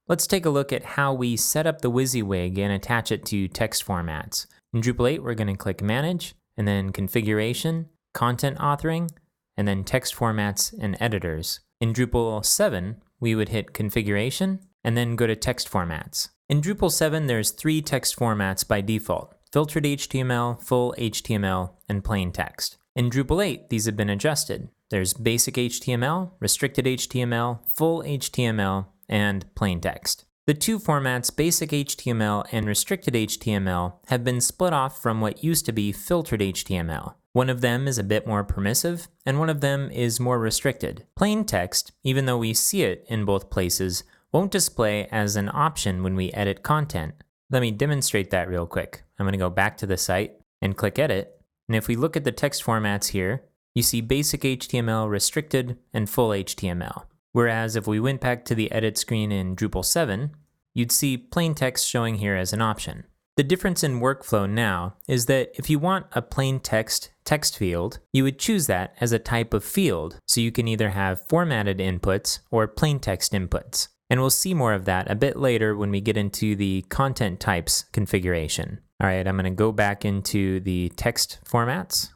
Let's take a look at how we set up the WYSIWYG and attach it to text formats. In Drupal 8, we're going to click Manage, and then Configuration, Content Authoring, and then Text Formats and Editors. In Drupal 7, we would hit Configuration, and then go to Text Formats. In Drupal 7, there's 3 text formats by default: Filtered HTML, Full HTML, and Plain Text. In Drupal 8, these have been adjusted. There's Basic HTML, Restricted HTML, Full HTML, and Plain Text. The 2 formats, Basic HTML and Restricted HTML, have been split off from what used to be Filtered HTML. One of them is a bit more permissive, and one of them is more restricted. Plain Text, even though we see it in both places, won't display as an option when we edit content. Let me demonstrate that real quick. I'm going to go back to the site and click Edit. And if we look at the text formats here, you see Basic HTML, Restricted, and Full HTML. Whereas if we went back to the edit screen in Drupal 7, you'd see plain text showing here as an option. The difference in workflow now is that if you want a plain text field, you would choose that as a type of field, so you can either have formatted inputs or plain text inputs. And we'll see more of that a bit later when we get into the content types configuration. All right, I'm going to go back into the text formats.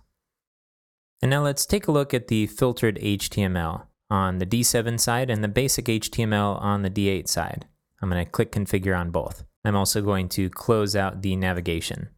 And now let's take a look at the filtered HTML on the D7 side and the basic HTML on the D8 side. I'm going to click Configure on both. I'm also going to close out the navigation.